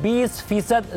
20%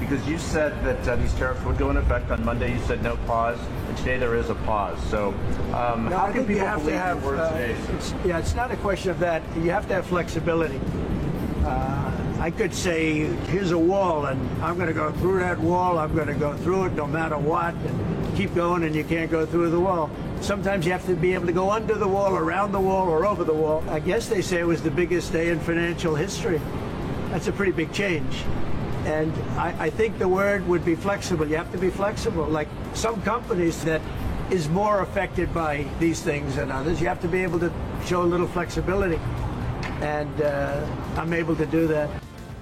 Because you said that these tariffs would go into effect on Monday, you said no pause, and today there is a pause. So, no, how I can think people believe your words today? It's not a question of that. You have to have flexibility. I could say, here's a wall, and I'm going to go through that wall. I'm going to go through it no matter what, and keep going, and you can't go through the wall. Sometimes you have to be able to go under the wall, around the wall, or over the wall. I guess they say it was the biggest day in financial history. That's a pretty big change. And I think the word would be flexible. You have to be flexible. Like some companies that is more affected by these things than others, you have to be able to show a little flexibility. And I'm able to do that.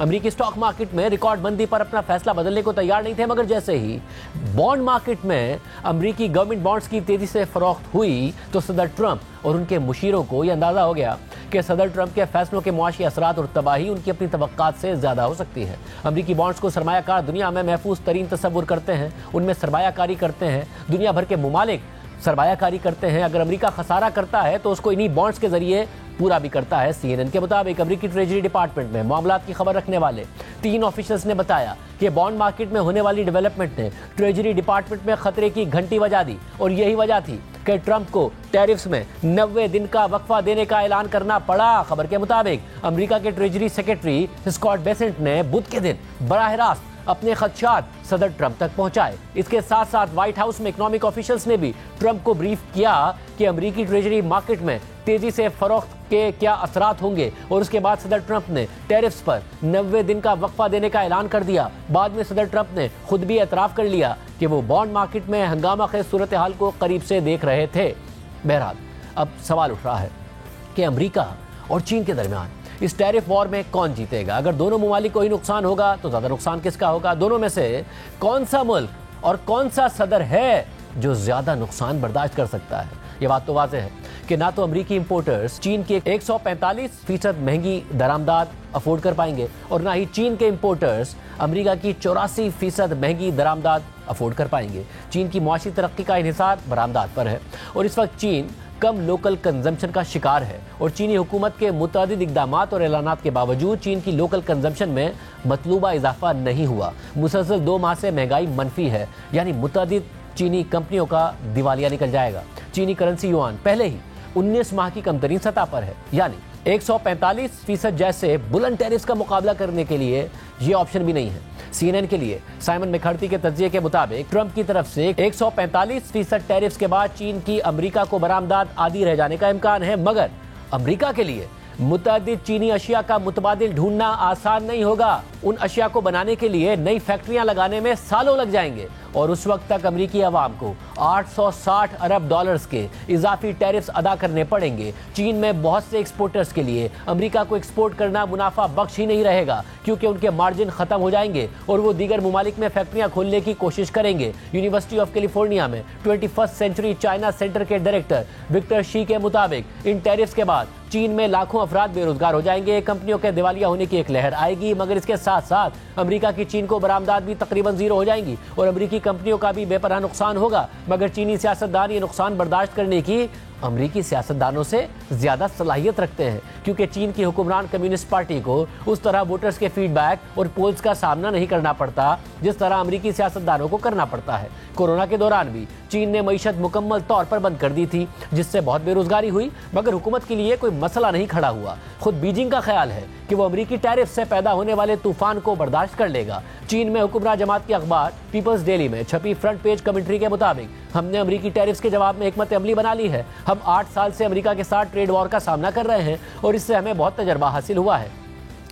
امریکی stock market میں record بندی پر اپنا فیصلہ بدلنے کو تیار نہیں تھے، مگر جیسے ہی بانڈ مارکیٹ میں امریکی گورنمنٹ بانڈز کی تیزی سے فروخت ہوئی تو صدر ٹرمپ اور ان کے مشیروں کو یہ اندازہ ہو گیا کہ صدر ٹرمپ کے فیصلوں کے معاشی اثرات اور تباہی ان کی اپنی توقعات سے زیادہ ہو سکتی ہے۔ امریکی بانڈز کو سرمایہ کار دنیا میں محفوظ ترین تصور کرتے ہیں، ان میں سرمایہ کاری کرتے ہیں، دنیا بھر کے ممالک سرمایہ کاری کرتے ہیں۔ اگر امریکہ خسارہ کرتا ہے تو اس کو انہی بانڈز کے ذریعے پورا بھی کرتا ہے۔ CNN کے مطابق امریکی ٹریجری ڈپارٹمنٹ میں معاملات کی خبر رکھنے والے 3 آفیشلز نے بتایا کہ بانڈ مارکیٹ میں ہونے والی ڈیولپمنٹ نے ٹریجری ڈپارٹمنٹ میں خطرے کی گھنٹی بجا دی، اور یہی وجہ تھی کہ ٹرمپ کو ٹیرفز میں 90 دن کا وقفہ دینے کا اعلان کرنا پڑا۔ خبر کے مطابق امریکہ کے ٹریجری سیکرٹری اسکاٹ بیسنٹ نے بدھ کے دن براہ راست اپنے خدشات صدر ٹرمپ تک پہنچائے۔ اس کے ساتھ ساتھ وائٹ ہاؤس میں اکنامک آفیشلز نے بھی ٹرمپ کو بریف کیا کہ امریکی ٹریجری مارکیٹ میں تیزی سے فروخت کے کیا اثرات ہوں گے، اور اس کے بعد صدر ٹرمپ نے ٹیرفز پر 90 دن کا وقفہ دینے کا اعلان کر دیا۔ بعد میں صدر ٹرمپ نے خود بھی اعتراف کر لیا کہ وہ بانڈ مارکیٹ میں ہنگامہ خیز صورتحال کو قریب سے دیکھ رہے تھے۔ بہرحال اب سوال اٹھ رہا ہے کہ امریکہ اور چین کے درمیان اس ٹیرف وار میں کون جیتے گا؟ اگر دونوں ممالک کو ہی نقصان ہوگا تو زیادہ نقصان کس کا ہوگا؟ دونوں میں سے کون سا ملک اور کون سا صدر ہے جو زیادہ نقصان برداشت کر سکتا ہے؟ یہ بات تو واضح ہے کہ نہ تو امریکی امپورٹرز چین کے 145% مہنگی درآمدات افورڈ کر پائیں گے، اور نہ ہی چین کے امپورٹرز امریکہ کی 84% مہنگی درآمدات افورڈ کر پائیں گے۔ چین کی معاشی ترقی کا انحصار برآمدات پر ہے، اور اس وقت چین کم لوکل کنزمپشن کا شکار ہے، اور چینی حکومت کے متعدد اقدامات اور اعلانات کے باوجود چین کی لوکل کنزمپشن میں مطلوبہ اضافہ نہیں ہوا۔ مسلسل 2 ماہ سے مہنگائی منفی ہے، یعنی متعدد چینی کمپنیوں کا دیوالیہ نکل جائے گا۔ چینی کرنسی یوان پہلے ہی 19 ماہ کی کم ترین سطح پر ہے، یعنی 145% جیسے بلند ٹیرفز کا مقابلہ کرنے کے لیے یہ آپشن بھی نہیں ہے۔ CNN کے لیے سائمن میکارتھی کے تجزیے کے مطابق ٹرمپ کی طرف سے 145% ٹیرفز کے بعد چین کی امریکہ کو برآمدات عادی رہ جانے کا امکان ہے، مگر امریکہ کے لیے متعدد چینی اشیاء کا متبادل ڈھونڈنا آسان نہیں ہوگا۔ ان اشیاء کو بنانے کے لیے نئی فیکٹریاں لگانے میں سالوں لگ جائیں گے، اور اس وقت تک امریکی عوام کو 860 ارب ڈالرز کے اضافی ٹیرفز ادا کرنے پڑیں گے۔ چین میں بہت سے ایکسپورٹرز کے لیے امریکہ کو ایکسپورٹ کرنا منافع بخش ہی نہیں رہے گا، کیونکہ ان کے مارجن ختم ہو جائیں گے اور وہ دیگر ممالک میں فیکٹریاں کھولنے کی کوشش کریں گے۔ یونیورسٹی آف کیلیفورنیا میں 21st سینچری چائنا سینٹر کے ڈائریکٹر وکٹر شی کے مطابق ان ٹیرفز کے بعد چین میں لاکھوں افراد بے روزگار ہو جائیں گے، کمپنیوں کے دیوالیہ ہونے کی ایک لہر آئے گی، مگر اس کے ساتھ ساتھ امریکہ کی چین کو برآمدات بھی تقریباً زیرو ہو جائیں گی، اور امریکی کمپنیوں کا بھی بے پناہ نقصان ہوگا۔ مگر چینی سیاستدان یہ نقصان برداشت کرنے کی امریکی سیاستدانوں سے زیادہ صلاحیت رکھتے ہیں، کیونکہ چین کی حکمران کمیونسٹ پارٹی کو اس طرح ووٹرز کے فیڈ بیک اور پولز کا سامنا نہیں کرنا پڑتا جس طرح امریکی سیاستدانوں کو کرنا پڑتا ہے۔ کورونا کے دوران بھی چین نے معیشت مکمل طور پر بند کر دی تھی، جس سے بہت بے روزگاری ہوئی، مگر حکومت کے لیے کوئی مسئلہ نہیں کھڑا ہوا۔ خود بیجنگ کا خیال ہے کہ وہ امریکی ٹیرف سے پیدا ہونے والے طوفان کو برداشت کر لے گا۔ چین میں حکمراں جماعت کے اخبار پیپلز ڈیلی میں چھپی فرنٹ پیج کمنٹری کے مطابق ہم نے امریکی ٹیرفز کے جواب میں حکمت عملی بنا لی ہے۔ ہم 8 سال سے امریکہ کے ساتھ ٹریڈ وار کا سامنا کر رہے ہیں، اور اس سے ہمیں بہت تجربہ حاصل ہوا ہے،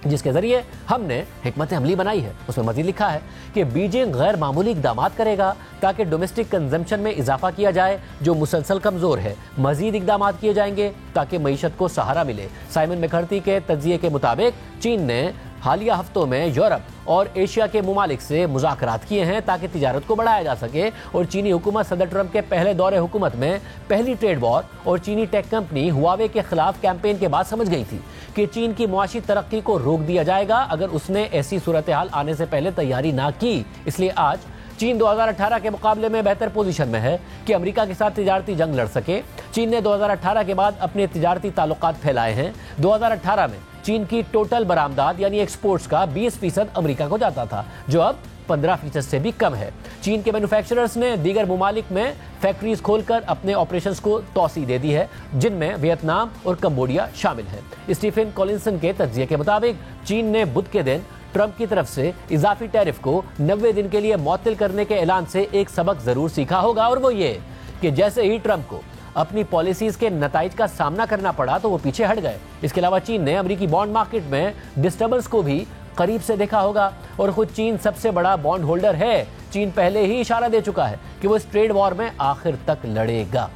جس کے ذریعے ہم نے حکمت عملی بنائی ہے۔ اس میں مزید لکھا ہے کہ بیجنگ غیر معمولی اقدامات کرے گا تاکہ ڈومیسٹک کنزمپشن میں اضافہ کیا جائے جو مسلسل کمزور ہے۔ مزید اقدامات کیے جائیں گے تاکہ معیشت کو سہارا ملے۔ سائمن میکارتھی کے تجزیے کے مطابق چین نے حالیہ ہفتوں میں یورپ اور ایشیا کے ممالک سے مذاکرات کیے ہیں تاکہ تجارت کو بڑھایا جا سکے، اور چینی حکومت صدر ٹرمپ کے پہلے دور حکومت میں پہلی ٹریڈ وار اور چینی ٹیک کمپنی ہواوے کے خلاف کیمپین کے بعد سمجھ گئی تھی کہ چین کی معاشی ترقی کو روک دیا جائے گا اگر اس نے ایسی صورتحال آنے سے پہلے تیاری نہ کی۔ اس لیے آج چین 2018 کے مقابلے میں بہتر پوزیشن میں ہے کہ امریکہ کے ساتھ تجارتی جنگ لڑ سکے۔ چین نے 2018 کے بعد اپنے تجارتی تعلقات پھیلائے ہیں۔ 2018 میں چین کی ٹوٹل برآمدات یعنی ایکسپورٹس کا 20% امریکہ کو جاتا تھا، جو اب 15% سے بھی کم ہے۔ چین کے مینوفیکچررز نے دیگر ممالک میں فیکٹریز کھول کر اپنے آپریشنز کو توسیع دے دی ہے، جن میں ویتنام اور کمبوڈیا شامل ہیں۔ اسٹیفن کولنسن کے تجزیے کے مطابق چین نے بدھ کے دن ٹرمپ کی طرف سے اضافی ٹیرف کو 90 دن کے لیے معطل کرنے کے اعلان سے ایک سبق ضرور سیکھا ہوگا، اور وہ یہ کہ جیسے ہی ٹرمپ کو اپنی پالیسیز کے نتائج کا سامنا کرنا پڑا تو وہ پیچھے ہٹ گئے۔ اس کے علاوہ چین نے امریکی بانڈ مارکیٹ میں ڈسٹربنس کو بھی قریب سے دیکھا ہوگا، اور خود چین سب سے بڑا بانڈ ہولڈر ہے۔ چین پہلے ہی اشارہ دے چکا ہے کہ وہ اس ٹریڈ وار میں آخر تک لڑے گا۔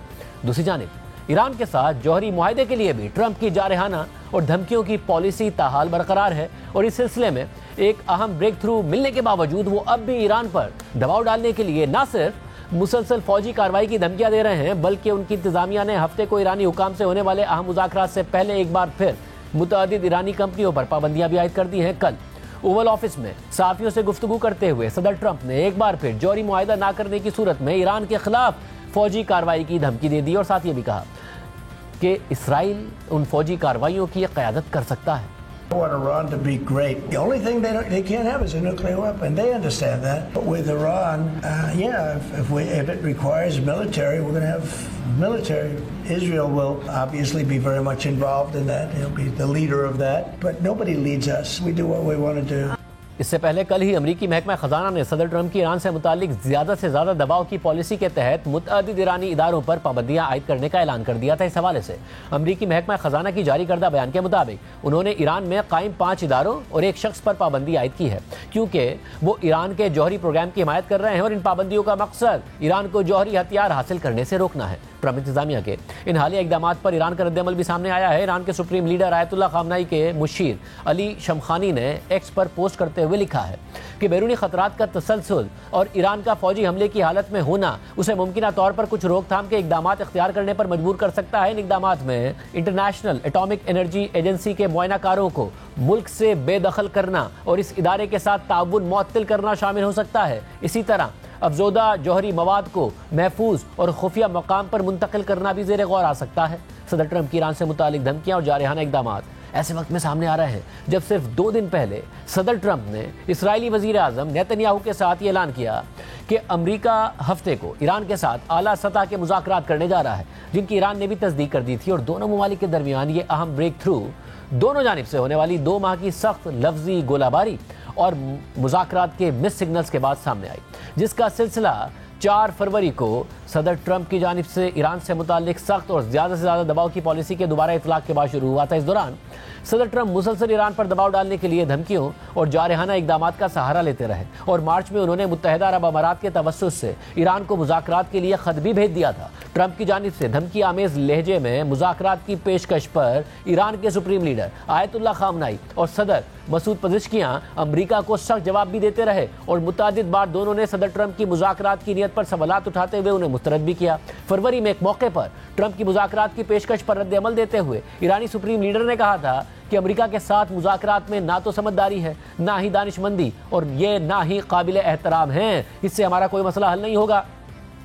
دوسری جانب ایران کے ساتھ جوہری معاہدے کے لیے بھی ٹرمپ کی جارحانہ اور دھمکیوں کی پالیسی تاحال برقرار ہے، اور اس سلسلے میں ایک اہم بریک تھرو ملنے کے باوجود وہ اب بھی ایران پر دباؤ ڈالنے کے لیے نہ صرف مسلسل فوجی کارروائی کی دھمکیاں دے رہے ہیں بلکہ ان کی انتظامیہ نے ہفتے کو ایرانی حکام سے ہونے والے اہم مذاکرات سے پہلے ایک بار پھر متعدد ایرانی کمپنیوں پر پابندیاں بھی عائد کر دی ہیں۔ کل اوول آفس میں صحافیوں سے گفتگو کرتے ہوئے صدر ٹرمپ نے ایک بار پھر جوہری معاہدہ نہ کرنے کی صورت میں ایران کے خلاف فوجی کارروائی کی دھمکی دے دی اور ساتھ یہ بھی کہا کہ اسرائیل ان فوجی کارروائیوں کی قیادت کر سکتا ہے۔ I want Iran to be great. The only thing they can't have is a nuclear weapon. They understand that. But with Iran, if it requires military, we're going to have military. Israel will obviously be very much involved in that. He'll be the leader of that. But nobody leads us. We do what we want to do. اس سے پہلے کل ہی امریکی محکمہ خزانہ نے صدر Trump کی ایران سے متعلق زیادہ سے زیادہ دباؤ کی پالیسی کے تحت متعدد ایرانی اداروں پر پابندیاں عائد کرنے کا اعلان کر دیا تھا۔ اس حوالے سے امریکی محکمہ خزانہ کی جاری کردہ بیان کے مطابق انہوں نے ایران میں قائم 5 اداروں اور ایک شخص پر پابندی عائد کی ہے کیونکہ وہ ایران کے جوہری پروگرام کی حمایت کر رہے ہیں اور ان پابندیوں کا مقصد ایران کو جوہری ہتھیار حاصل کرنے سے روکنا ہے۔ ٹرمپ انتظامیہ کے ان حالیہ اقدامات پر ایران کا رد عمل بھی سامنے آیا ہے۔ ایران کے سپریم لیڈر آیت اللہ خامنئی کے مشیر علی شمخانی نے ایکس پر پوسٹ کرتے ہوئے لکھا ہے کہ بیرونی خطرات کا تسلسل اور ایران کا فوجی حملے کی حالت میں ہونا اسے ممکنہ طور پر کچھ روک تھام کے اقدامات اختیار کرنے پر مجبور کر سکتا ہے۔ ان اقدامات میں انٹرنیشنل ایٹامک انرجی ایجنسی کے معائنہ کاروں کو ملک سے بے دخل کرنا اور اس ادارے کے ساتھ تعاون معطل کرنا شامل ہو سکتا ہے۔ اسی طرح افزودہ جوہری مواد کو محفوظ اور خفیہ مقام پر منتقل کرنا بھی زیر غور آ سکتا ہے۔ صدر ٹرمپ کی ایران سے متعلق دھمکیاں اور جارحانہ اقدامات ایسے وقت میں سامنے آ رہے ہیں جب صرف 2 دن پہلے صدر ٹرمپ نے اسرائیلی وزیر اعظم نیتنیاہو کے ساتھ یہ اعلان کیا کہ امریکہ ہفتے کو ایران کے ساتھ اعلیٰ سطح کے مذاکرات کرنے جا رہا ہے جن کی ایران نے بھی تصدیق کر دی تھی، اور دونوں ممالک کے درمیان یہ اہم بریک تھرو دونوں جانب سے ہونے والی 2 ماہ کی سخت لفظی گولہ باری اور مذاکرات کے مس سگنلز کے بعد سامنے آئی، جس کا سلسلہ 4 فروری کو صدر ٹرمپ کی جانب سے ایران سے متعلق سخت اور زیادہ سے زیادہ دباؤ کی پالیسی کے دوبارہ اطلاق کے بعد شروع ہوا تھا۔ اس دوران صدر ٹرمپ مسلسل ایران پر دباؤ ڈالنے کے لیے دھمکیوں اور جارحانہ اقدامات کا سہارا لیتے رہے، اور مارچ میں انہوں نے متحدہ عرب امارات کے توسط سے ایران کو مذاکرات کے لیے خط بھی بھیج دیا تھا۔ ٹرمپ کی جانب سے دھمکی آمیز لہجے میں مذاکرات کی پیشکش پر ایران کے سپریم لیڈر آیت اللہ خامنئی اور صدر مسعود پزشکیان امریکہ کو سخت جواب بھی دیتے رہے، اور متعدد بار دونوں نے صدر ٹرمپ کی مذاکرات کی نیت پر سوالات اٹھاتے ہوئے انہیں مسترد بھی کیا۔ فروری میں ایک موقع پر ٹرمپ کی مذاکرات کی پیشکش پر رد عمل دیتے ہوئے ایرانی سپریم لیڈر نے کہا تھا کہ امریکہ کے ساتھ مذاکرات میں نہ تو سمجھداری ہے، نہ ہی دانش مندی، اور یہ نہ ہی قابل احترام ہیں، اس سے ہمارا کوئی مسئلہ حل نہیں ہوگا،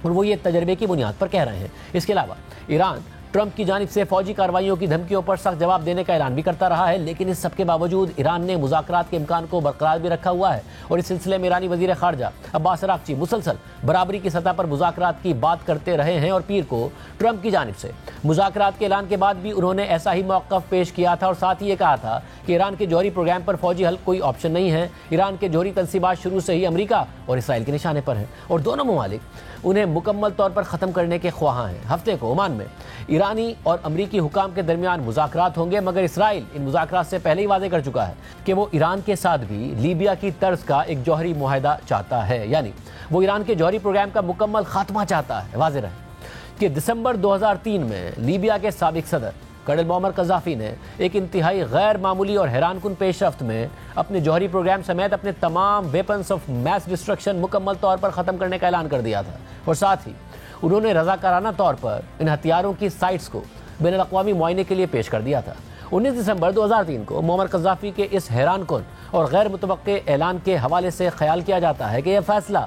اور وہ یہ تجربے کی بنیاد پر کہہ رہے ہیں۔ اس کے علاوہ ایران ٹرمپ کی جانب سے فوجی کارروائیوں کی دھمکیوں پر سخت جواب دینے کا اعلان بھی کرتا رہا ہے، لیکن اس سب کے باوجود ایران نے مذاکرات کے امکان کو برقرار بھی رکھا ہوا ہے، اور اس سلسلے میں ایرانی وزیر خارجہ عباس اراغچی مسلسل برابری کی سطح پر مذاکرات کی بات کرتے رہے ہیں، اور پیر کو ٹرمپ کی جانب سے مذاکرات کے اعلان کے بعد بھی انہوں نے ایسا ہی موقف پیش کیا تھا، اور ساتھ ہی یہ کہا تھا کہ ایران کے جوہری پروگرام پر فوجی حل کوئی آپشن نہیں ہے۔ ایران کے جوہری تنصیبات شروع سے ہی امریکہ اور اسرائیل کے نشانے پر ہیں، اور دونوں ممالک انہیں مکمل طور پر ختم کرنے کے خواہاں ہیں۔ ہفتے کو عمان میں ایرانی اور امریکی حکام کے درمیان مذاکرات ہوں گے، مگر اسرائیل ان مذاکرات سے پہلے ہی واضح کر چکا ہے کہ وہ ایران کے ساتھ بھی لیبیا کی طرز کا ایک جوہری معاہدہ چاہتا ہے، یعنی وہ ایران کے جوہری پروگرام کا مکمل خاتمہ چاہتا ہے۔ واضح رہے کہ دسمبر 2003 میں لیبیا کے سابق صدر کرنل معمر قذافی نے ایک انتہائی غیر معمولی اور حیران کن پیش رفت میں اپنے جوہری پروگرام سمیت اپنے تمام ویپنز آف میس ڈسٹرکشن مکمل طور پر ختم کرنے کا اعلان کر دیا تھا، اور ساتھ ہی انہوں نے رضاکارانہ طور پر ان ہتھیاروں کی سائٹس کو بین الاقوامی معائنے کے لیے پیش کر دیا تھا۔ 19 دسمبر 2003 کو معمر قذافی کے اس حیران کن اور غیر متوقع اعلان کے حوالے سے خیال کیا جاتا ہے کہ یہ فیصلہ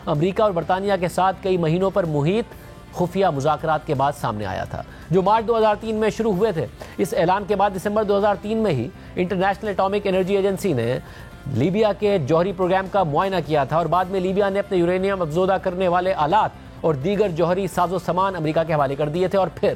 امریکہ اور برطانیہ کے ساتھ کئی مہینوں پر محیط خفیہ مذاکرات کے بعد سامنے آیا تھا، جو مارچ 2003 میں شروع ہوئے تھے۔ اس اعلان کے بعد دسمبر 2003 میں ہی انٹرنیشنل ایٹامک انرجی ایجنسی نے لیبیا کے جوہری پروگرام کا معائنہ کیا تھا، اور بعد میں لیبیا نے اپنے یورینیم افزودہ کرنے والے آلات اور دیگر جوہری ساز و سامان امریکہ کے حوالے کر دیے تھے، اور پھر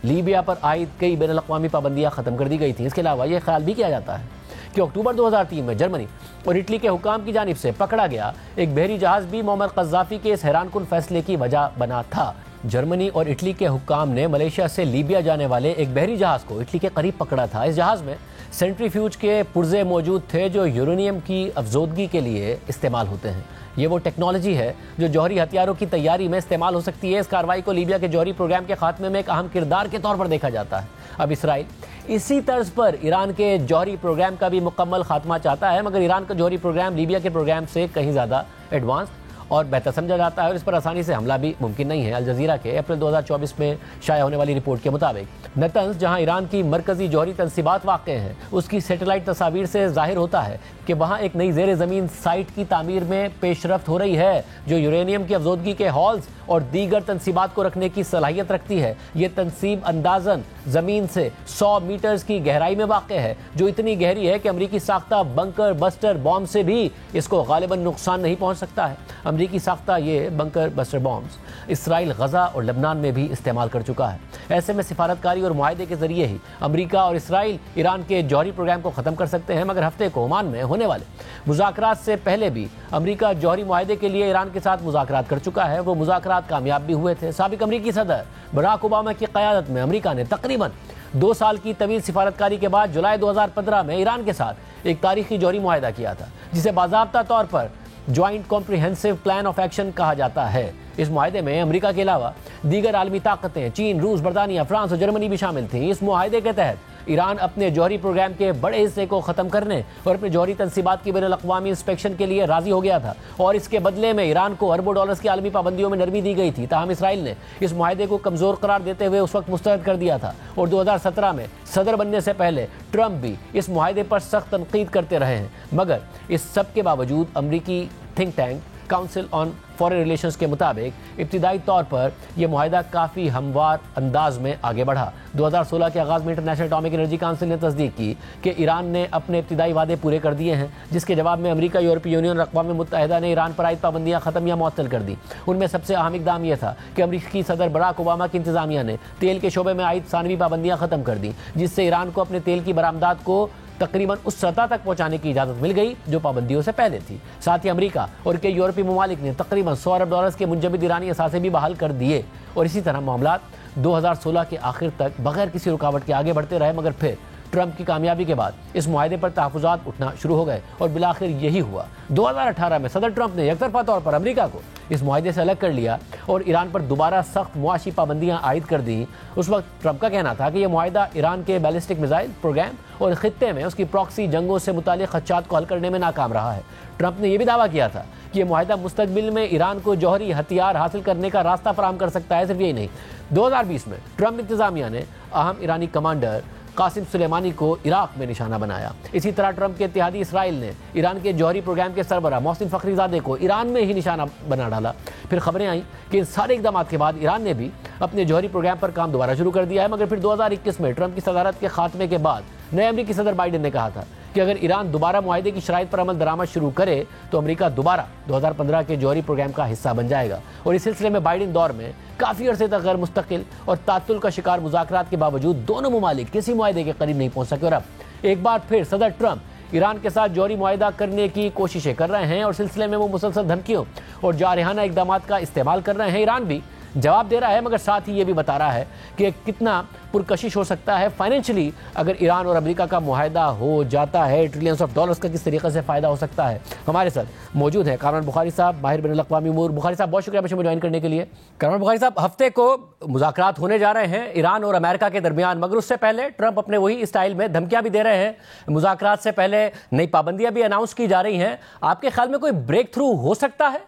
لیبیا پر عائد کئی بین الاقوامی پابندیاں ختم کر دی گئی تھیں۔ اس کے علاوہ یہ خیال بھی کیا جاتا ہے کہ اکتوبر 2003 میں جرمنی اور اٹلی کے حکام کی جانب سے پکڑا گیا ایک بحری جہاز بھی معمر قذافی کے اس حیران کن فیصلے کی وجہ بنا تھا۔ جرمنی اور اٹلی کے حکام نے ملیشیا سے لیبیا جانے والے ایک بحری جہاز کو اٹلی کے قریب پکڑا تھا۔ اس جہاز میں سینٹریفیوج کے پرزے موجود تھے جو یورینیم کی افزودگی کے لیے استعمال ہوتے ہیں۔ یہ وہ ٹیکنالوجی ہے جو جوہری ہتھیاروں کی تیاری میں استعمال ہو سکتی ہے۔ اس کارروائی کو لیبیا کے جوہری پروگرام کے خاتمے میں ایک اہم کردار کے طور پر دیکھا جاتا ہے۔ اب اسرائیل اسی طرز پر ایران کے جوہری پروگرام کا بھی مکمل خاتمہ چاہتا ہے، مگر ایران کا جوہری پروگرام لیبیا کے پروگرام سے کہیں زیادہ ایڈوانس اور بہتر سمجھا جاتا ہے اور اس پر آسانی سے حملہ بھی ممکن نہیں ہے۔ الجزیرہ کے اپریل 2024 میں شائع ہونے والی رپورٹ کے مطابق نتنز، جہاں ایران کی مرکزی جوہری تنصیبات واقع ہیں، اس کی سیٹلائٹ تصاویر سے ظاہر ہوتا ہے کہ وہاں ایک نئی زیر زمین سائٹ کی تعمیر میں پیش رفت ہو رہی ہے جو یورینیم کی افزودگی کے ہالز اور دیگر تنصیبات کو رکھنے کی صلاحیت رکھتی ہے۔ یہ تنصیب اندازاً زمین سے 100 میٹرز کی گہرائی میں واقع ہے، جو اتنی گہری ہے کہ امریکی ساختہ بنکر بسٹر بام سے بھی اس کو غالباً نقصان نہیں پہنچ سکتا ہے۔ امریکی ساختہ یہ بنکر بسٹر بامز اسرائیل غزہ اور لبنان میں بھی استعمال کر چکا ہے۔ ایسے میں سفارتکاری اور معاہدے کے ذریعے ہی امریکہ اور اسرائیل ایران کے جوہری پروگرام کو ختم کر سکتے ہیں، مگر ہفتے کو عمان میں ہونے والے مذاکرات سے پہلے بھی امریکہ جوہری معاہدے کے لیے ایران کے ساتھ مذاکرات کر چکا ہے۔ وہ مذاکرات کامیاب بھی ہوئے تھے۔ سابق امریکی صدر براک اوباما کی قیادت میں امریکہ نے تقریباً 2 سال کی طویل سفارتکاری کے بعد جولائی 2015 میں ایران کے ساتھ ایک تاریخی جوہری معاہدہ کیا تھا، جسے باضابطہ طور پر joint comprehensive plan of action کہا جاتا ہے۔ اس معاہدے میں امریکہ کے علاوہ دیگر عالمی طاقتیں چین، روس، برطانیہ، فرانس اور جرمنی بھی شامل تھیں۔ اس معاہدے کے تحت ایران اپنے جوہری پروگرام کے بڑے حصے کو ختم کرنے اور اپنے جوہری تنصیبات کی بین الاقوامی انسپیکشن کے لیے راضی ہو گیا تھا، اور اس کے بدلے میں ایران کو اربوں ڈالرز کی عالمی پابندیوں میں نرمی دی گئی تھی۔ تاہم اسرائیل نے اس معاہدے کو کمزور قرار دیتے ہوئے اس وقت مسترد کر دیا تھا، اور 2017 میں صدر بننے سے پہلے ٹرمپ بھی اس معاہدے پر سخت تنقید کرتے رہے ہیں۔ مگر اس سب کے باوجود امریکی think tank council on foreign relations کے مطابق ابتدائی طور پر یہ معاہدہ کافی ہموار انداز میں آگے بڑھا۔ 2016 کے آغاز میں انٹرنیشنل اٹامک انرجی کاؤنسل نے تصدیق کی کہ ایران نے اپنے ابتدائی وعدے پورے کر دیے ہیں، جس کے جواب میں امریکہ، یورپی یونین اور اقوام متحدہ نے ایران پر عائد پابندیاں ختم یا معطل کر دی۔ ان میں سب سے اہم اقدام یہ تھا کہ امریکی صدر براک اوباما کی انتظامیہ نے تیل کے شعبے میں عائد ثانوی پابندیاں ختم کر دیں، جس سے ایران کو اپنے تیل کی برآمدات کو تقریباً اس سطح تک پہنچانے کی اجازت مل گئی جو پابندیوں سے پہلے تھی۔ ساتھ ہی امریکہ اور کئی یورپی ممالک نے تقریباً 100 ارب ڈالرز کے منجمد ایرانی اثاثے بھی بحال کر دیے، اور اسی طرح معاملات 2016 کے آخر تک بغیر کسی رکاوٹ کے آگے بڑھتے رہے۔ مگر پھر ٹرمپ کی کامیابی کے بعد اس معاہدے پر تحفظات اٹھنا شروع ہو گئے، اور بالآخر یہی ہوا۔ 2018 میں صدر ٹرمپ نے یکطرفہ طور پر امریکہ کو اس معاہدے سے الگ کر لیا اور ایران پر دوبارہ سخت معاشی پابندیاں عائد کر دیں۔ اس وقت ٹرمپ کا کہنا تھا کہ یہ معاہدہ ایران کے بیلسٹک میزائل پروگرام اور خطے میں اس کی پراکسی جنگوں سے متعلق خدشات کو حل کرنے میں ناکام رہا ہے۔ ٹرمپ نے یہ بھی دعویٰ کیا تھا کہ یہ معاہدہ مستقبل میں ایران کو جوہری ہتھیار حاصل کرنے کا راستہ فراہم کر سکتا ہے۔ صرف یہی نہیں، 2020 میں ٹرمپ انتظامیہ نے اہم ایرانی کمانڈر قاسم سلیمانی کو عراق میں نشانہ بنایا۔ اسی طرح ٹرمپ کے اتحادی اسرائیل نے ایران کے جوہری پروگرام کے سربراہ محسن فخری زادے کو ایران میں ہی نشانہ بنا ڈالا۔ پھر خبریں آئیں کہ ان سارے اقدامات کے بعد ایران نے بھی اپنے جوہری پروگرام پر کام دوبارہ شروع کر دیا ہے، مگر پھر 2021 میں ٹرمپ کی صدارت کے خاتمے کے بعد نئے امریکی صدر بائیڈن نے کہا تھا کہ اگر ایران دوبارہ معاہدے کی شرائط پر عمل درآمد شروع کرے تو امریکہ دوبارہ 2015 کے جوہری پروگرام کا حصہ بن جائے گا۔ اور اس سلسلے میں بائیڈن دور میں کافی عرصے تک غیر مستقل اور تعطل کا شکار مذاکرات کے باوجود دونوں ممالک کسی معاہدے کے قریب نہیں پہنچ سکے، اور اب ایک بار پھر صدر ٹرمپ ایران کے ساتھ جوہری معاہدہ کرنے کی کوششیں کر رہے ہیں، اور سلسلے میں وہ مسلسل دھمکیوں اور جارحانہ اقدامات کا استعمال کر رہے ہیں۔ ایران بھی جواب دے رہا ہے، مگر ساتھ ہی یہ بھی بتا رہا ہے کہ کتنا پرکشش ہو سکتا ہے فائنینشلی اگر ایران اور امریکہ کا معاہدہ ہو جاتا ہے، ٹریلینز آف ڈالرز کا کس طریقے سے فائدہ ہو سکتا ہے۔ ہمارے ساتھ موجود ہیں کامران بخاری صاحب، ماہر بین الاقوامی امور۔ بخاری صاحب بہت شکریہ مجھے جوائن کرنے کے لیے۔ کامران بخاری صاحب، ہفتے کو مذاکرات ہونے جا رہے ہیں ایران اور امریکہ کے درمیان، مگر اس سے پہلے ٹرمپ اپنے وہی اسٹائل میں دھمکیاں بھی دے رہے ہیں۔ مذاکرات سے پہلے نئی پابندیاں بھی اناؤنس کی جا رہی ہیں۔ آپ کے خیال میں کوئی بریک تھرو ہو سکتا ہے؟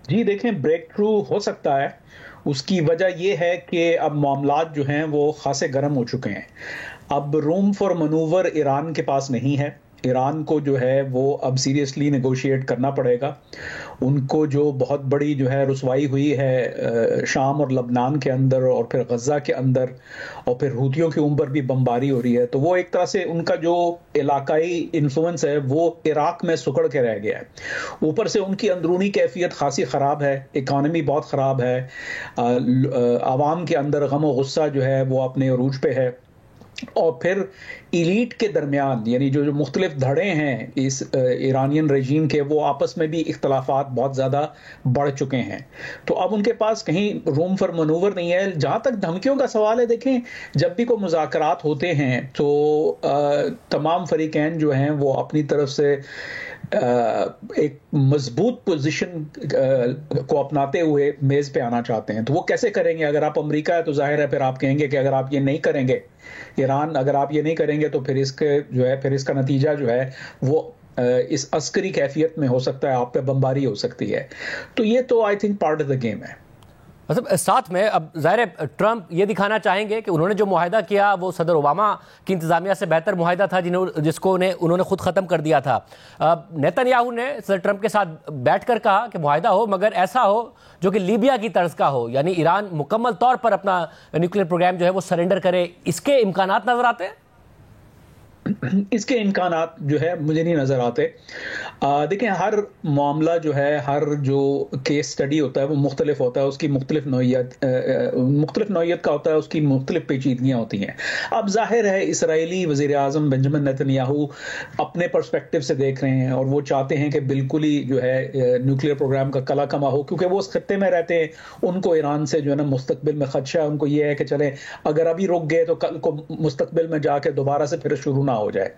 جی دیکھیں، بریک تھرو ہو سکتا ہے۔ اس کی وجہ یہ ہے کہ اب معاملات جو ہیں وہ خاصے گرم ہو چکے ہیں۔ اب روم فار منوور ایران کے پاس نہیں ہے۔ ایران کو جو ہے وہ اب سیریسلی نیگوشیٹ کرنا پڑے گا۔ ان کو جو بہت بڑی جو ہے رسوائی ہوئی ہے شام اور لبنان کے اندر اور پھر غزہ کے اندر، اور پھر حوثیوں کے اوپر بھی بمباری ہو رہی ہے، تو وہ ایک طرح سے ان کا جو علاقائی انفلوئنس ہے وہ عراق میں سکڑ کے رہ گیا ہے۔ اوپر سے ان کی اندرونی کیفیت خاصی خراب ہے، اکانومی بہت خراب ہے، عوام کے اندر غم و غصہ جو ہے وہ اپنے عروج پہ ہے، اور پھر ایلیٹ کے درمیان یعنی جو مختلف دھڑے ہیں اس ایرانین رجیم کے، وہ آپس میں بھی اختلافات بہت زیادہ بڑھ چکے ہیں۔ تو اب ان کے پاس کہیں روم فار منوور نہیں ہے۔ جہاں تک دھمکیوں کا سوال ہے، دیکھیں جب بھی کوئی مذاکرات ہوتے ہیں تو تمام فریقین جو ہیں وہ اپنی طرف سے ایک مضبوط پوزیشن کو اپناتے ہوئے میز پہ آنا چاہتے ہیں. تو وہ کیسے کریں گے؟ اگر آپ امریکہ ہے تو ظاہر ہے پھر آپ کہیں گے کہ اگر آپ یہ نہیں کریں گے، ایران اگر آپ یہ نہیں کریں گے تو پھر اس کا نتیجہ جو ہے وہ اس عسکری کیفیت میں ہو سکتا ہے، آپ پہ بمباری ہو سکتی ہے. تو یہ تو I think part of the game ہے. مطلب ساتھ میں اب ظاہر ٹرمپ یہ دکھانا چاہیں گے کہ انہوں نے جو معاہدہ کیا وہ صدر اوباما کی انتظامیہ سے بہتر معاہدہ تھا جس کو انہوں نے خود ختم کر دیا تھا. نیتن یاہو نے صدر ٹرمپ کے ساتھ بیٹھ کر کہا کہ معاہدہ ہو مگر ایسا ہو جو کہ لیبیا کی طرز کا ہو، یعنی ایران مکمل طور پر اپنا نیوکلیئر پروگرام جو ہے وہ سرنڈر کرے. اس کے امکانات نظر آتے ہیں؟ اس کے امکانات جو ہے مجھے نہیں نظر آتے. دیکھیں ہر معاملہ جو ہے، ہر جو کیس سٹڈی ہوتا ہے وہ مختلف ہوتا ہے، اس کی مختلف نوعیت کا ہوتا ہے، اس کی مختلف پیچیدگیاں ہوتی ہیں. اب ظاہر ہے اسرائیلی وزیر اعظم بنجمن نیتن یاہو اپنے پرسپیکٹو سے دیکھ رہے ہیں اور وہ چاہتے ہیں کہ بالکل ہی جو ہے نیوکلیئر پروگرام کا کلا کما ہو، کیونکہ وہ اس خطے میں رہتے ہیں. ان کو ایران سے جو ہے نا مستقبل میں خدشہ ہے. ان کو یہ ہے کہ چلیں اگر ابھی رک گئے تو کل کو مستقبل میں جا کے دوبارہ سے پھر شروع نہ ہو جائے.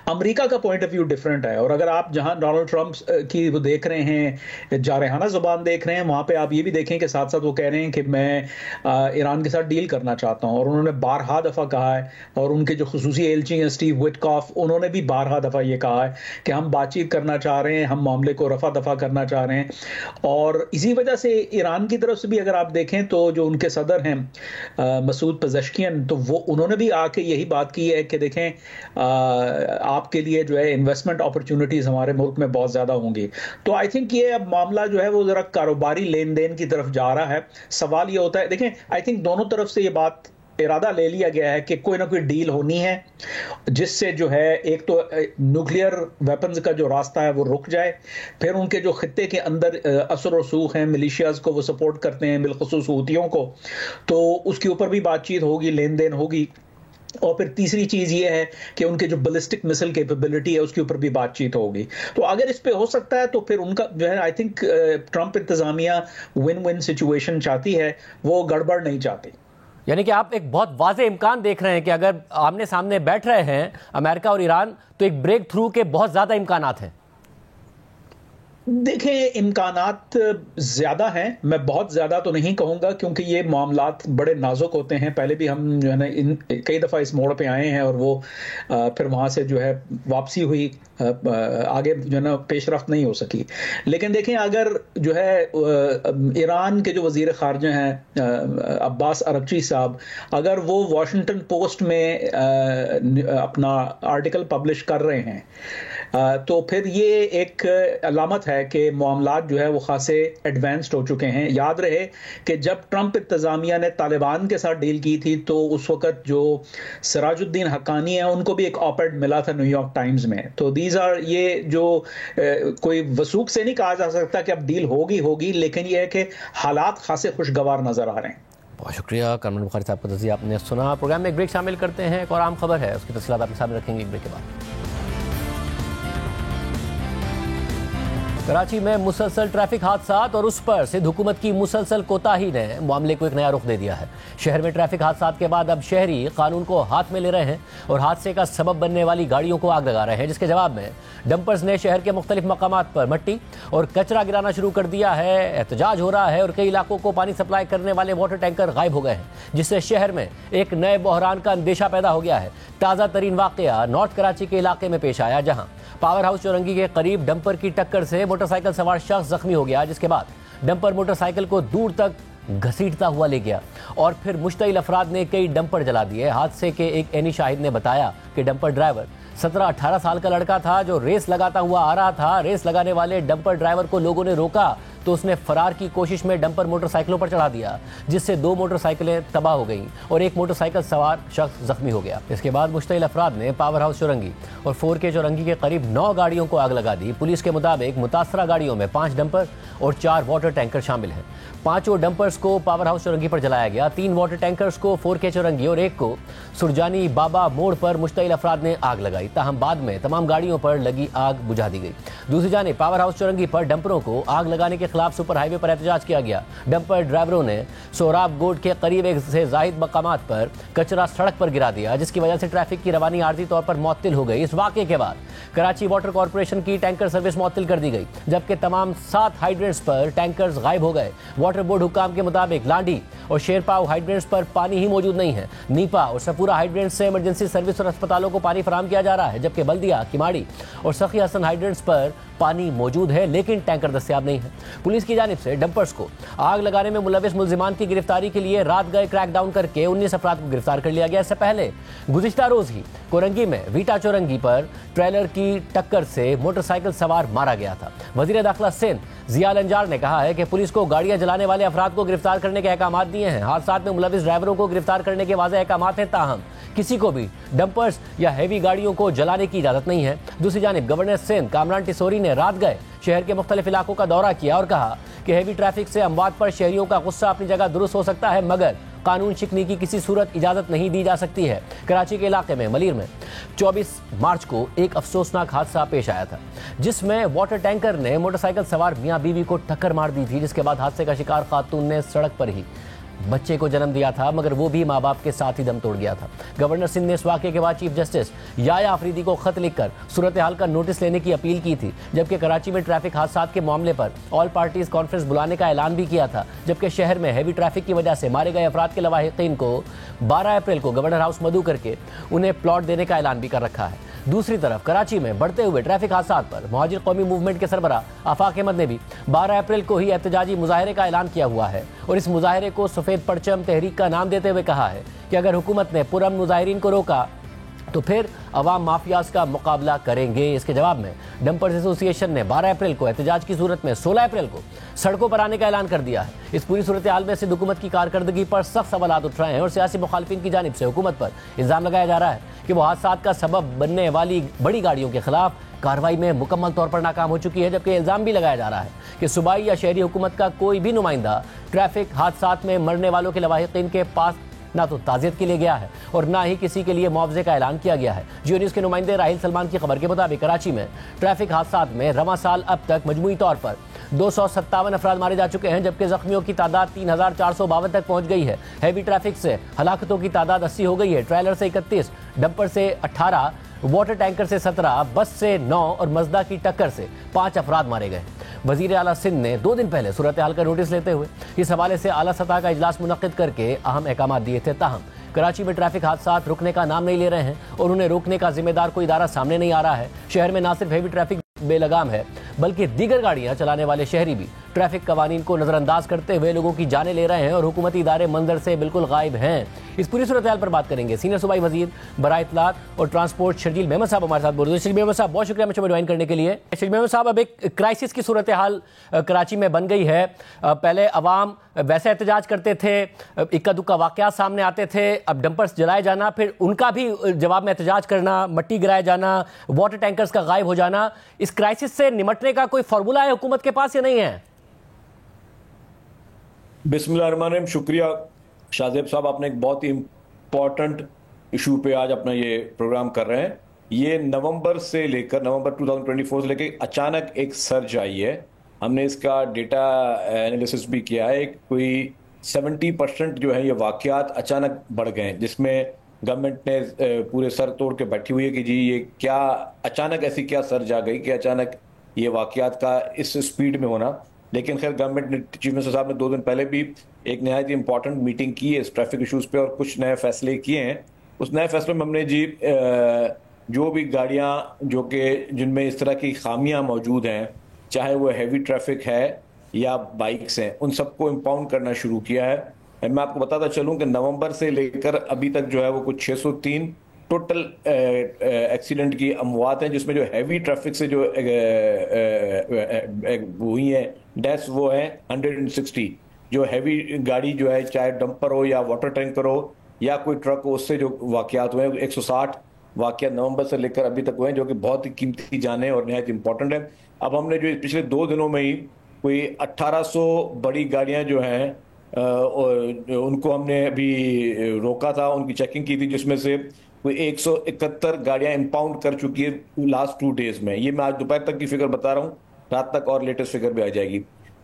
امریکہ کا پوائنٹ آف ویو ڈیفرنٹ ہے، اور اگر آپ جہاں ڈونلڈ ٹرمپ کی وہ دیکھ رہے ہیں، جارحانہ زبان دیکھ رہے ہیں، وہاں پہ آپ یہ بھی دیکھیں کہ ساتھ ساتھ وہ کہہ رہے ہیں کہ میں ایران کے ساتھ ڈیل کرنا چاہتا ہوں. اور انہوں نے بارہا دفعہ کہا ہے، اور ان کے جو خصوصی ایلچی ہیں اسٹیو وٹکاف، انہوں نے بھی بارہا دفعہ یہ کہا ہے کہ ہم بات چیت کرنا چاہ رہے ہیں، ہم معاملے کو رفع دفع کرنا چاہ رہے ہیں. اور اسی وجہ سے ایران کی طرف سے بھی اگر آپ دیکھیں تو جو ان کے صدر ہیں مسعود پزشکیان، تو وہ انہوں نے بھی آ کے یہی بات کی ہے کہ دیکھیں آپ کے لیے جو ہے انویسٹمنٹ اپرچونٹیز ہمارے ملک میں بہت زیادہ ہوں گی. تو آئی تھنک یہ اب معاملہ جو ہے وہ ذرا کاروباری لین دین کی طرف جا رہا ہے. سوال یہ ہوتا ہے، دیکھیں آئی تھنک دونوں طرف سے یہ بات ارادہ لے لیا گیا ہے کہ کوئی نہ کوئی ڈیل ہونی ہے جس سے جو ہے ایک تو نیوکلیئر ویپنز کا جو راستہ ہے وہ رک جائے، پھر ان کے جو خطے کے اندر اثر و رسوخ ہیں، ملیشیاز کو وہ سپورٹ کرتے ہیں بالخصوص حوثیوں کو، تو اس کے اوپر بھی بات چیت ہوگی، لین دین ہوگی. اور پھر تیسری چیز یہ ہے کہ ان کے جو بلسٹک مسل کیپیبلٹی ہے اس کے اوپر بھی بات چیت ہوگی. تو اگر اس پہ ہو سکتا ہے تو پھر ان کا جو ہے آئی تھنک ٹرمپ انتظامیہ ون ون سچویشن چاہتی ہے، وہ گڑبڑ نہیں چاہتی. یعنی کہ آپ ایک بہت واضح امکان دیکھ رہے ہیں کہ اگر آمنے سامنے بیٹھ رہے ہیں امریکہ اور ایران تو ایک بریک تھرو کے بہت زیادہ امکانات ہیں. دیکھیں امکانات زیادہ ہیں، میں بہت زیادہ تو نہیں کہوں گا کیونکہ یہ معاملات بڑے نازک ہوتے ہیں. پہلے بھی ہم جو ہے نا کئی دفعہ اس موڑ پہ آئے ہیں اور وہ پھر وہاں سے جو ہے واپسی ہوئی، آگے جو ہے نا پیش رفت نہیں ہو سکی. لیکن دیکھیں اگر جو ہے ایران کے جو وزیر خارجہ ہیں عباس ارغچی صاحب، اگر وہ واشنگٹن پوسٹ میں اپنا آرٹیکل پبلش کر رہے ہیں تو پھر یہ ایک علامت ہے کہ معاملات جو ہے وہ خاصے ایڈوانسڈ ہو چکے ہیں. یاد رہے کہ جب ٹرمپ انتظامیہ نے طالبان کے ساتھ ڈیل کی تھی تو اس وقت جو سراج الدین حقانی ہیں ان کو بھی ایک آپڈ ملا تھا نیو یارک ٹائمز میں. تو دیز آر یہ جو کوئی وثوق سے نہیں کہا جا سکتا کہ اب ڈیل ہوگی، لیکن یہ ہے کہ حالات خاصے خوشگوار نظر آ رہے ہیں. بہت شکریہ کامران بخاری صاحب کا تجزیہ آپ نے سنا. پروگرام میں ایک بریک شامل کرتے ہیں، ایک اور عام خبر ہے، اس کی تفصیلات آپ کے سامنے رکھیں گے ایک بریک کے بعد. کراچی میں مسلسل ٹریفک حادثات اور اس پر سندھ حکومت کی مسلسل کوتاہی نے معاملے کو ایک نیا رخ دے دیا ہے. شہر میں ٹریفک حادثات کے بعد اب شہری قانون کو ہاتھ میں لے رہے ہیں اور حادثے کا سبب بننے والی گاڑیوں کو آگ لگا رہے ہیں، جس کے جواب میں ڈمپرز نے شہر کے مختلف مقامات پر مٹی اور کچرا گرانا شروع کر دیا ہے. احتجاج ہو رہا ہے اور کئی علاقوں کو پانی سپلائی کرنے والے واٹر ٹینکر غائب ہو گئے ہیں، جس سے شہر میں ایک نئے بحران کا اندیشہ پیدا ہو گیا ہے. تازہ ترین واقعہ نارتھ کراچی کے علاقے میں پیش آیا، جہاں پاور ہاؤس چورنگی کے قریب ڈمپر کی ٹکر سے موٹر سائیکل سوار شخص زخمی ہو گیا، جس کے بعد ڈمپر موٹر سائیکل کو دور تک گھسیٹتا ہوا لے گیا اور پھر مشتعل افراد نے کئی ڈمپر جلا دیے. حادثے کے ایک عینی شاہد نے بتایا کہ ڈمپر ڈرائیور 17-18 سال کا لڑکا تھا جو ریس لگاتا ہوا آ رہا تھا. ریس لگانے والے ڈمپر ڈرائیور کو لوگوں نے روکا تو اس نے فرار کی کوشش میں ڈمپر موٹر سائیکلوں پر چڑھا دیا، جس سے 2 موٹر سائیکلیں تباہ ہو گئیں اور ایک موٹر سائیکل سوار شخص زخمی ہو گیا. اس کے بعد مشتعل افراد نے پاور ہاؤس چورنگی اور 4K چورنگی کے قریب 9 گاڑیوں کو آگ لگا دی. پولیس کے مطابق متاثرہ گاڑیوں میں 5 ڈمپر اور 4 واٹر ٹینکر شامل ہیں. 5 ڈمپرز کو پاور ہاؤس چورنگی پر جلایا گیا، 3 واٹر ٹینکرز کو 4K چورنگی اور 1 کو سرجانی بابا موڑ پر مشتعل افراد نے آگ لگائی. تاہم بعد میں تمام گاڑیوں پر لگی آگ بجھا دی گئی. دوسری جانب پاور ہاؤس چورنگی پر ڈمپروں کو آگ لگانے کے خلاف خلاف سپر ہائی وے پر احتجاج کیا گیا۔ ڈمپر ڈرائیوروں نے سوراب گوڈ کے قریب ایک سے زائد مقامات پر کچرا سڑک پر گرا دیا، جس کی وجہ سے ٹریفک کی روانی عارضی طور پر معطل ہو گئی۔ اس واقعے کے بعد کراچی واٹر کارپوریشن کی ٹینکر سروس معطل کر دی گئی، جبکہ تمام 7 ہائیڈرنٹس پر ٹینکرز غائب ہو گئے۔ واٹر بورڈ حکام کے مطابق لانڈی اور شیرپاؤ ہائیڈرنٹس پر پانی ہی موجود نہیں ہے۔ نیپا اور سپورا ہائیڈرنٹس سے ایمرجنسی سروس اور اسپتالوں کو پانی فراہم کیا جا رہا ہے، جبکہ بلدیہ، کماڑی اور سخی حسن ہائیڈرنٹس پر پانی موجود ہے لیکن ٹینکر دستیاب نہیں ہے۔ پولیس کی جانب سے ڈمپرز کو آگ لگانے میں ملوث ملزمان کی گرفتاری کے لیے رات گئے کریک ڈاؤن کر کے 19 افراد کو گرفتار کر لیا گیا۔ اس سے پہلے گزشتہ روز ہی کورنگی میں ویٹا چورنگی پر ٹریلر کی ٹکر سے موٹر سائیکل سوار مارا گیا تھا۔ وزیر داخلہ سندھ ضیاء الانجار نے کہا ہے کہ پولیس کو گاڑیاں جلانے والے افراد کو گرفتار کرنے کے احکامات دیے ہیں۔ حادثات میں ملوث ڈرائیوروں کو گرفتار کرنے کے واضح احکامات ہیں، تاہم کسی کو بھی ڈمپرز یا ہیوی گاڑیوں کو جلانے کی اجازت نہیں ہے۔ دوسری جانب گورنر سندھ کامران ٹیسوری نے رات گئے شہر کے مختلف علاقوں کا دورہ کیا اور کہا کہ ہیوی ٹریفک سے اموات پر شہریوں کا غصہ اپنی جگہ درست ہو سکتا ہے، مگر قانون شکنی کی کسی صورت اجازت نہیں دی جا سکتی ہے۔ کراچی کے علاقے میں ملیر میں 24 مارچ کو ایک افسوسناک حادثہ پیش آیا تھا، جس میں واٹر ٹینکر نے موٹر سائیکل سوار میاں بیوی کو ٹکر مار دی تھی، جس کے بعد حادثے کا شکار خاتون نے سڑک پر ہی بچے کو جنم دیا تھا، مگر وہ بھی ماں باپ کے ساتھ ہی دم توڑ گیا تھا۔ گورنر سندھ نے اس واقعے کے بعد چیف جسٹس یایا آفریدی کو خط لکھ کر صورتحال کا نوٹس لینے کی اپیل کی تھی، جبکہ کراچی میں ٹریفک حادثات کے معاملے پر آل پارٹیز کانفرنس بلانے کا اعلان بھی کیا تھا، جبکہ شہر میں ہیوی ٹریفک کی وجہ سے مارے گئے افراد کے لواحقین کو 12 اپریل کو گورنر ہاؤس مدعو کر کے انہیں پلاٹ دینے کا اعلان بھی کر رکھا ہے۔ دوسری طرف کراچی میں بڑھتے ہوئے ٹریفک حادثات پر مہاجر قومی موومنٹ کے سربراہ آفاق احمد نے بھی 12 اپریل کو ہی احتجاجی مظاہرے کا اعلان کیا ہوا ہے اور اس مظاہرے کو سفید پرچم تحریک کا نام دیتے ہوئے کہا ہے کہ اگر حکومت نے پرامن مظاہرین کو روکا تو پھر عوام مافیاز کا مقابلہ کریں گے۔ اس کے جواب میں ڈمپرز ایسوسی ایشن نے 12 اپریل کو احتجاج کی صورت میں 16 اپریل کو سڑکوں پر آنے کا اعلان کر دیا ہے۔ اس پوری صورتحال میں سندھ حکومت کی کارکردگی پر سخت سوالات اٹھ رہے ہیں اور سیاسی مخالفین کی جانب سے حکومت پر الزام لگایا جا رہا ہے کہ وہ حادثات کا سبب بننے والی بڑی گاڑیوں کے خلاف کارروائی میں مکمل طور پر ناکام ہو چکی ہے، جبکہ الزام بھی لگایا جا رہا ہے کہ صوبائی یا شہری حکومت کا کوئی بھی نمائندہ ٹریفک حادثات میں مرنے والوں کے لواحقین کے پاس نہ تو تعزیت کے لیے گیا ہے اور نہ ہی کسی کے لیے معاوضے کا اعلان کیا گیا ہے۔ جیو نیوز کے نمائندے راہیل سلمان کی خبر کے مطابق کراچی میں ٹریفک حادثات میں رواں سال اب تک مجموعی طور پر 257 افراد مارے جا چکے ہیں، جبکہ زخمیوں کی تعداد 3452 تک پہنچ گئی ہے۔ ہیوی ٹریفک سے ہلاکتوں کی تعداد 80 ہو گئی ہے۔ ٹریلر سے 31، ڈمپر سے 18، واٹر ٹینکر سے 17، بس سے 9 اور مزدا کی ٹکر سے 5 افراد مارے گئے۔ وزیر اعلیٰ سندھ نے 2 دن پہلے صورتحال کا نوٹس لیتے ہوئے اس حوالے سے اعلیٰ سطح کا اجلاس منعقد کر کے اہم احکامات دیے تھے، تاہم کراچی میں ٹریفک حادثات رکنے کا نام نہیں لے رہے ہیں اور انہیں روکنے کا ذمہ دار کوئی ادارہ سامنے نہیں آ رہا ہے۔ شہر میں نہ صرف ہیوی ٹریفک بے لگام ہے بلکہ دیگر گاڑیاں چلانے والے شہری بھی ٹریفک قوانین کو نظر انداز کرتے ہوئے لوگوں کی جانیں لے رہے ہیں اور حکومتی ادارے منظر سے بالکل غائب ہیں۔ اس پوری صورتحال پر بات کریں گے سینئر صوبائی وزیر برائے اطلاعات اور ٹرانسپورٹ شرجیل محمد صاحب ہمارے ساتھ موجود ہیں۔ شرجیل محمد صاحب بہت شکریہ مجھے جوائن کرنے کے لیے۔ شرجیل محمد صاحب، اب ایک کرائسس کی صورتحال کراچی میں بن گئی ہے۔ پہلے عوام ویسے احتجاج کرتے تھے، اکا دکا واقعات سامنے آتے تھے، اب ڈمپرز جلائے جانا، پھر ان کا بھی جواب میں احتجاج کرنا، مٹی گرائے جانا، واٹر ٹینکرز کا غائب ہو جانا، اس کرائسس سے نمٹنے کا کوئی فارمولہ ہے حکومت کے پاس یا نہیں ہے؟ بسم اللہ الرحمن الرحیم۔ شکریہ شاہزیب صاحب، آپ نے ایک بہت ہی امپورٹنٹ ایشو پہ آج اپنا یہ پروگرام کر رہے ہیں۔ یہ نومبر 2024 سے لے کے اچانک ایک سرج آئی ہے۔ ہم نے اس کا ڈیٹا انالیسس بھی کیا ہے، کوئی 70% جو ہے یہ واقعات اچانک بڑھ گئے ہیں، جس میں گورنمنٹ نے پورے سر توڑ کے بیٹھی ہوئی ہے کہ جی یہ کیا اچانک ایسی کیا سرج آ گئی کہ اچانک یہ واقعات کا اس سپیڈ میں ہونا۔ لیکن خیر گورنمنٹ نے، چیف منسٹر صاحب نے 2 دن پہلے بھی ایک نہایت ہی امپورٹنٹ میٹنگ کی ہے اس ٹریفک ایشوز پہ اور کچھ نئے فیصلے کیے ہیں۔ اس نئے فیصلوں میں ہم نے جی جو بھی گاڑیاں جو کہ جن میں اس طرح کی خامیاں موجود ہیں، چاہے وہ ہیوی ٹریفک ہے یا بائکس ہیں، ان سب کو امپاؤنڈ کرنا شروع کیا ہے۔ میں آپ کو بتاتا چلوں کہ نومبر سے لے کر ابھی تک جو ہے وہ کچھ 603 ٹوٹل ایکسیڈنٹ کی اموات ہیں، جس میں جو ہیوی ٹریفک سے جو ہوئی ہیں ڈیتھس وہ ہیں 160۔ جو ہیوی گاڑی جو ہے چاہے ڈمپر ہو یا واٹر ٹینکر ہو یا کوئی ٹرک ہو، اس سے جو واقعات ہوئے ہیں 160 واقعات نومبر سے لے کر ابھی تک ہوئے ہیں، جو کہ بہت ہی قیمتی جانیں اور نہایت امپورٹنٹ ہے۔ اب ہم نے جو پچھلے 2 دنوں میں ہی کوئی 1800 بڑی گاڑیاں جو ہیں ان کو ہم نے ابھی روکا تھا، ان کی چیکنگ کی تھی، جس میں سے کوئی 171 گاڑیاں امپاؤنڈ کر چکی ہے لاسٹ 2 ڈیز میں۔ یہ میں آج دوپہر تک کی فگر بتا رہا ہوں، رات تک اور لیٹسٹ فگر بھی آ جائے گی۔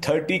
30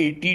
80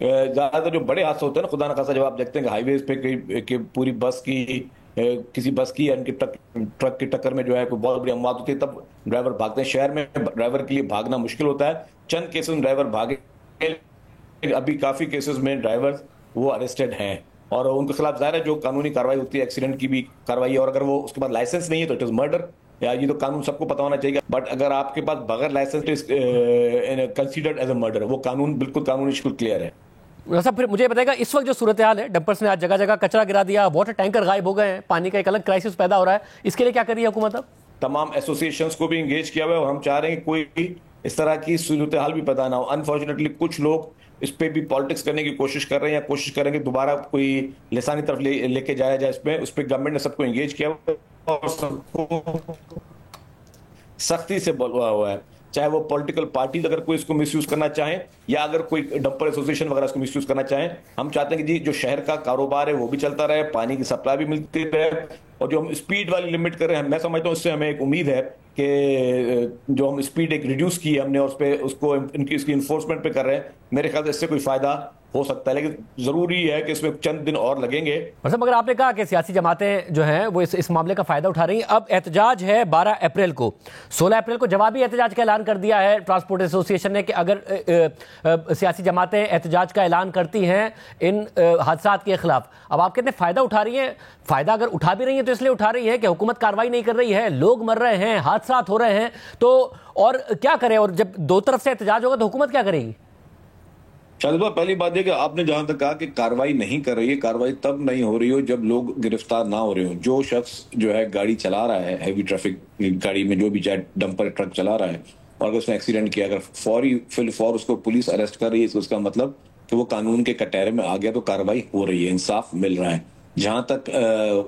زیادہ جو بڑے حادثے ہوتے ہیں نا، خدا نخواستہ جب آپ دیکھتے ہیں کہ ہائی ویز پہ کہ پوری بس کی کسی بس کی یا ان کی ٹرک کی ٹکر میں جو ہے کوئی بہت بڑی اموات ہوتی ہے، تب ڈرائیور بھاگتے ہیں. شہر میں ڈرائیور کے لیے بھاگنا مشکل ہوتا ہے. چند کیسز میں ڈرائیور بھاگے، ابھی کافی کیسز میں ڈرائیور وہ اریسٹڈ ہیں اور ان کے خلاف ظاہر ہے جو قانونی کارروائی ہوتی ہے ایکسیڈنٹ کی بھی کارروائی ہے، اور اگر وہ اس کے بعد لائسنس نہیں ہے تو اٹ از مرڈر. یا یہ تو قانون سب کو پتا ہونا چاہیے، بٹ اگر آپ کے پاس بغیر licence considered as a murder, وہ قانون بالکل قانونی شکل کلیئر ہے. صاحب پھر مجھے بتائے گا اس وقت جو صورتحال ہے، ڈمپرس نے آج جگہ جگہ کچرا گرا دیا، واٹر ٹینکر غائب ہو گئے ہیں، پانی کا ایک الگ کرائسس پیدا ہو رہا ہے، اس کے لیے کیا کر رہی ہے حکومت؟ اب تمام ایسوسیشنز کو بھی انگیج کیا ہوا ہے اور ہم چاہ رہے ہیں کہ کوئی اس طرح کی صورتحال بھی پیدا نہ ہو. انفارچونیٹلی کچھ لوگ اس پہ بھی پالیٹکس کرنے کی کوشش کر رہے ہیں یا کوشش کریں کہ دوبارہ کوئی لسانی طرف لے کے جایا جائے. اس پہ گورنمنٹ نے سب کو انگیج کیا ہوا ہے اور سب کو سختی سے بولوا ہوا ہے، چاہے وہ پولیٹیکل پارٹیز اگر کوئی اس کو مس یوز کرنا چاہیں یا اگر کوئی ڈمپر ایسوسیشن وغیرہ اس کو مس یوز کرنا چاہیں. ہم چاہتے ہیں کہ جی جو شہر کا کاروبار ہے وہ بھی چلتا رہے، پانی کی سپلائی بھی ملتی رہے، اور جو ہم اسپیڈ والی لمٹ کر رہے ہیں میں سمجھتا ہوں اس سے ہمیں ایک امید ہے کہ جو ہم اسپیڈ ایک ریڈیوس کی ہے ہم نے اس پہ اس کو اس کی انفورسمنٹ پہ کر رہے ہیں، میرے خیال سے اس سے کوئی فائدہ ہو سکتا ہے، لیکن ضروری ہے کہ اس میں چند دن اور لگیں گے. مطلب اگر آپ نے کہا کہ سیاسی جماعتیں جو ہیں وہ اس معاملے کا فائدہ اٹھا رہی ہیں، اب احتجاج ہے 12 اپریل کو، 16 اپریل کو جوابی احتجاج کا اعلان کر دیا ہے ٹرانسپورٹ ایسوسیشن نے کہ اگر سیاسی جماعتیں احتجاج کا اعلان کرتی ہیں ان حادثات کے خلاف، اب آپ کہتے ہیں فائدہ اٹھا رہی ہیں. فائدہ اگر اٹھا بھی رہی ہیں تو اس لیے اٹھا رہی ہے کہ حکومت کارروائی نہیں کر رہی ہے، لوگ مر رہے ہیں، حادثات ہو رہے ہیں، تو اور کیا کرے؟ اور جب دو طرف سے احتجاج ہوگا تو حکومت کیا کرے گی؟ شاہد بھائی پہلی بات یہ کہ آپ نے جہاں تک کہا کہ کارروائی نہیں کر رہی ہے، کارروائی تب نہیں ہو رہی ہو جب لوگ گرفتار نہ ہو رہے ہوں. جو شخص جو ہے گاڑی چلا رہا ہے، ہیوی ٹریفک گاڑی میں جو بھی چاہے ڈمپر ٹرک چلا رہا ہے، اور اگر اس نے ایکسیڈنٹ کیا، اگر فور اس کو پولیس اریسٹ کر رہی ہے، اس کا مطلب کہ وہ قانون کے کٹہرے میں آ گیا تو کارروائی ہو رہی ہے، انصاف مل رہا ہے. جہاں تک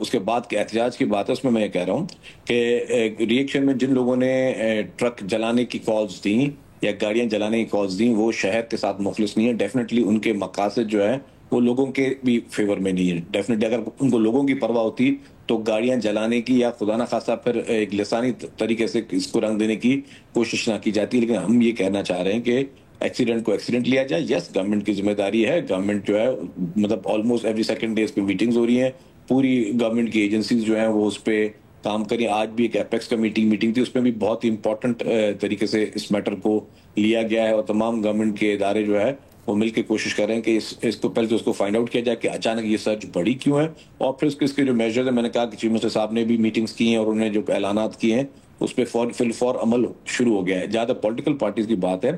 اس کے بعد کے احتجاج کی بات ہے، اس میں میں یہ کہہ رہا ہوں کہ ریئیکشن میں جن لوگوں نے ٹرک جلانے کی کالز دیں یا گاڑیاں جلانے کی کالز دیں وہ شہر کے ساتھ مخلص نہیں ہے. ڈیفینیٹلی ان کے مقاصد جو ہے وہ لوگوں کے بھی فیور میں نہیں ہے. ڈیفینیٹلی اگر ان کو لوگوں کی پرواہ ہوتی تو گاڑیاں جلانے کی یا خدا نخواستہ پھر ایک لسانی طریقے سے اس کو رنگ دینے کی کوشش نہ کی جاتی. لیکن ہم یہ کہنا چاہ رہے ہیں کہ ایکسیڈنٹ کو ایکسیڈنٹ لیا جائے. یس گورنمنٹ کی ذمہ داری ہے، گورنمنٹ جو ہے مطلب آلموسٹ ایوری سیکنڈ ڈے اس پہ میٹنگز ہو رہی ہیں، پوری گورنمنٹ کی ایجنسیز جو ہیں وہ اس پہ کام کریں. آج بھی ایک ایپیکس کا میٹنگ تھی، اس میں بھی بہت ہی امپورٹنٹ طریقے سے اس میٹر کو لیا گیا ہے، اور تمام گورنمنٹ کے ادارے جو ہے وہ مل کے کوشش کر رہے ہیں کہ اس کو پہلے تو اس کو فائنڈ آؤٹ کیا جائے کہ اچانک یہ سرچ بڑی کیوں ہے، اور پھر اس کے جو میجرز ہیں، میں نے کہا کہ چیف منسٹر صاحب نے بھی میٹنگز کی ہیں اور انہوں نے جو اعلانات کیے ہیں اس پہ فور عمل شروع ہو گیا ہے. جہاں تک پولیٹیکل پارٹیز کی بات ہے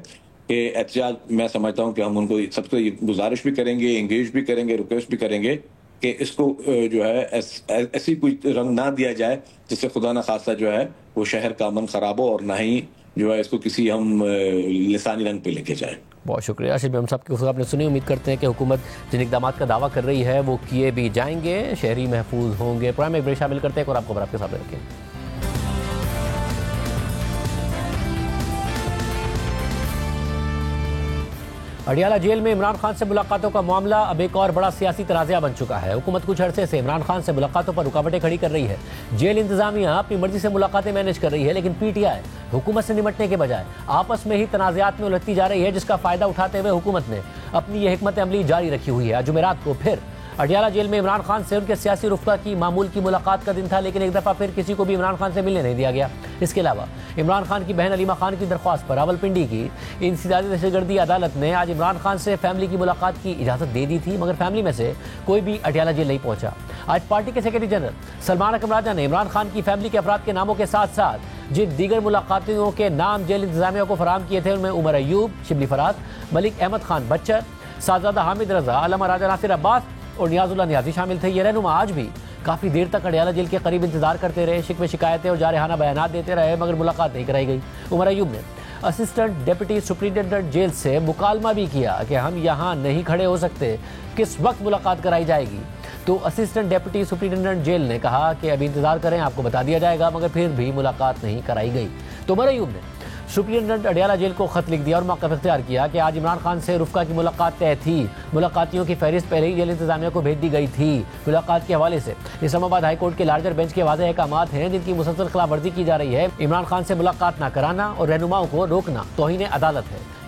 کہ احتجاج، میں سمجھتا ہوں کہ ہم ان کو سب سے گزارش بھی کریں گے، انگیج بھی کریں گے، ریکویسٹ بھی کریں گے کہ اس کو جو ہے ایسی کوئی رنگ نہ دیا جائے جس سے خدا نخواستہ جو ہے وہ شہر کا امن خراب ہو، اور نہ ہی جو ہے اس کو کسی ہم لسانی رنگ پہ لے کے جائیں. بہت شکریہ آصف بھائی، ہم سب کی خصوصا آپ نے سنی. امید کرتے ہیں کہ حکومت جن اقدامات کا دعویٰ کر رہی ہے وہ کیے بھی جائیں گے، شہری محفوظ ہوں گے. پروگرام میں ایک بریک شامل کرتے ہیں اور آپ خبر آپ کے سامنے رکھیں. اڈیالہ جیل میں عمران خان سے ملاقاتوں کا معاملہ اب ایک اور بڑا سیاسی تنازعہ بن چکا ہے. حکومت کچھ عرصے سے عمران خان سے ملاقاتوں پر رکاوٹیں کھڑی کر رہی ہے. جیل انتظامیہ اپنی مرضی سے ملاقاتیں مینیج کر رہی ہے، لیکن پی ٹی آئی حکومت سے نمٹنے کے بجائے آپس میں ہی تنازعات میں الجھتی جا رہی ہے، جس کا فائدہ اٹھاتے ہوئے حکومت نے اپنی یہ حکمت عملی جاری رکھی ہوئی ہے. جمعرات کو پھر اڈیالہ جیل میں عمران خان سے ان کے سیاسی رفقا کی معمول کی ملاقات کا دن تھا، لیکن ایک دفعہ پھر کسی کو بھی عمران خان سے ملنے نہیں دیا گیا. اس کے علاوہ عمران خان کی بہن علیمہ خان کی درخواست پر راولپنڈی کی انسدادی دہشت گردی عدالت نے آج عمران خان سے فیملی کی ملاقات کی اجازت دے دی تھی، مگر فیملی میں سے کوئی بھی اڈیالہ جیل نہیں پہنچا. آج پارٹی کے سیکرٹری جنرل سلمان اکرم راجہ نے عمران خان کی فیملی کے افراد کے ناموں کے ساتھ ساتھ جن دیگر ملاقاتیوں کے نام جیل انتظامیہ کو فراہم کیے تھے ان میں عمر ایوب، شبلی فرات، ملک احمد خان بچر، صاحبزادہ حامد رضا، علامہ راجہ ناصر عباس اور نیاز اللہ نیازی شامل تھے. یہ رہنما آج بھی کافی دیر تک اڈیالہ جیل کے قریب انتظار کرتے رہے، شکوے شکایتیں اور جارحانہ بیانات دیتے رہے، مگر ملاقات نہیں کرائی گئی. عمر ایوب نے اسسٹنٹ ڈپٹی سپرنٹینڈنٹ جیل سے مکالمہ بھی کیا کہ ہم یہاں نہیں کھڑے ہو سکتے، کس وقت ملاقات کرائی جائے گی. تو اسسٹنٹ ڈپٹی سپرنٹینڈنٹ جیل نے کہا کہ ابھی انتظار کریں، آپ کو بتا دیا جائے گا، مگر پھر بھی ملاقات نہیں کرائی گئی. تو عمر ایوب نے سپرنٹینڈنٹ اڈیالہ جیل کو خط لکھ دیا اور موقف اختیار کیا کہ آج عمران خان سے رفقا کی ملاقات طے تھی، ملاقاتیوں کی فہرست پہلے ہی جیل انتظامیہ کو بھیج دی گئی تھی. ملاقات کے حوالے سے اسلام آباد ہائی کورٹ کے لارجر بینچ کے واضح احکامات ہیں جن کی مسلسل خلاف ورزی کی جا رہی ہے. عمران خان سے ملاقات نہ کرانا اور رہنماؤں کو روکنا توہین عدالت ہے.